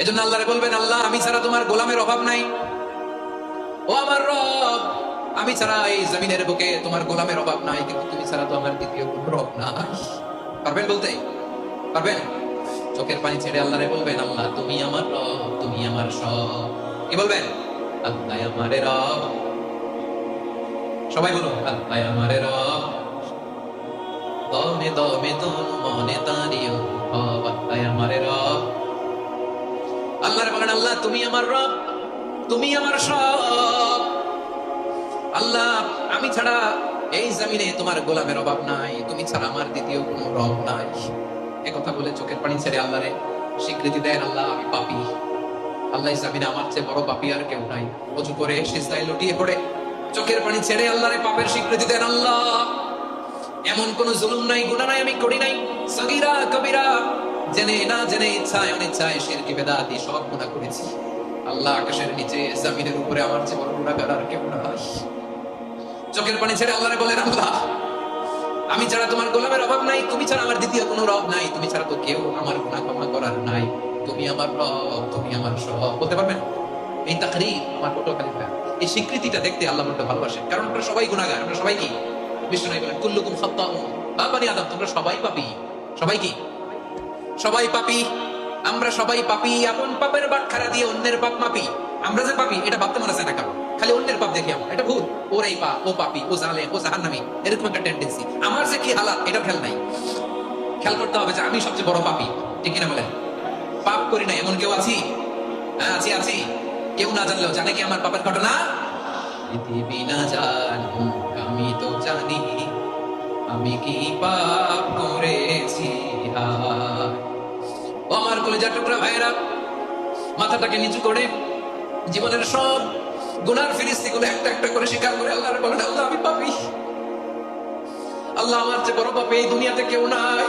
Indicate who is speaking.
Speaker 1: এজন্য আল্লাহরে বলবেন, আল্লাহ আমি ছাড়া তোমার গোলামের অভাব নাই। ও আমার রব, আমি ছাড়া এই জমিনের বুকে তোমার গোলামের অভাব নাই, কিন্তু তুমি ছাড়া তো আমার দ্বিতীয় কোনো রব নাই। পারবেন বলতে? পারবেন? চোখের পানি ছেড়ে আল্লাহরে বলবেন, আল্লাহ তুমি আমার রব, তুমি আমার সব। কি বলবেন? আল্লাহ আমারে রব। সবাই বলুন, আল্লাহ আমারে রব। দমে দমে তনু মনে তারি অনুভব, আল্লাহ আমারে রব। আল্লাহরে বলেন, আল্লাহ তুমি আমার রব, তুমি আমার সব। আল্লাহ আমি ছাড়া এই জমিনে তোমার গোলামের অভাব নাই, তুমি ছাড়া আমার দ্বিতীয় কোনো রব নাই। একথা বলে চোখের পানি ছেড়ে আল্লাহরে স্বীকৃতি দেন, আল্লাহ আমি পাপী। আল্লাহ জমিনে আমার চেয়ে বড় পাপী আর কেউ নাই। অজু করে সিজদায় লুটিয়ে পড়ে চোখের পানি ছেড়ে আল্লাহরে পাপের স্বীকৃতি দেন, আল্লাহ এমন কোন জুলুম নাই, গুনাহ নাই আমি করি নাই, সগীরা কবিরা, জেনে না জেনে, ইচ্ছায় অনিচ্ছায়, শিরকি বেদাতি সব গুনাহ করেছি। আল্লাহ আকাশের নিচে জমিনের উপরে আমার চেয়ে বড় গুনাহগার আর কেউ নাই। চোখের পানি ছেড়ে আল্লাহরে বলেন, আল্লাহ আমি ছাড়া তোমার গোলামের অভাব নাই, তুমি ছাড়া আমার দ্বিতীয় কোনো রব নাই, তুমি ছাড়া তো কেউ আমার গুনাহ ক্ষমা করার নাই, তুমি আমার রব, তুমি আমার সব। বলতে পারবেন? এই তাকরীর আমার পটুয়াখালী ভাই, এই স্বীকৃতিটা দেখতে আল্লাহ বড় ভালোবাসেন, কারণ আমরা সবাই গুনাহগার। আমরা সবাই কি? বিষ্ণু নবী বলেন, কুল্লুকুম খাত্তাউন, বানি আদম তোমরা সবাই পাপী। সবাই কি? সবাই পাপী। আমরা সবাই পাপী। আপন পাপের বাটখারা দিয়ে অন্যের পাপ মাপি। আমরা যে পাপী এটা ভাবতে মনে চায় না কারণ, খালি অন্যের পাপ দেখি আমরা, এটা ভুল। ওর এই পাপ, ও পাপী, ও জালেম, ও জাহান্নামী, এরকম একটা টেন্ডেন্সি। আমার যে কি হালাত এটা খেয়াল নাই। খেয়াল করতে হবে যে আমি সবচেয়ে বড় পাপী। ঠিক কিনা বলেন? পাপ করি না এমন কেউ আছি? হ্যাঁ আছি, আছি। কেউ না জানলেও জানে কি আমার পাপের ঘটনা? পৃথিবী না জানুক আমি তো জানি আমি কি পাপ করেছি। হায় ও আমার কলেজার টুকরা ভাইরা, মাথাটাকে নিচু করে জীবনের সব গুনার ফিরিস্তিগুলো একটা একটা করে স্বীকার করে আল্লাহর বলেন, আল্লাহ আমি পাপী। আল্লাহ আমার চেয়ে বড় পাপী এই দুনিয়াতে কেউ নাই।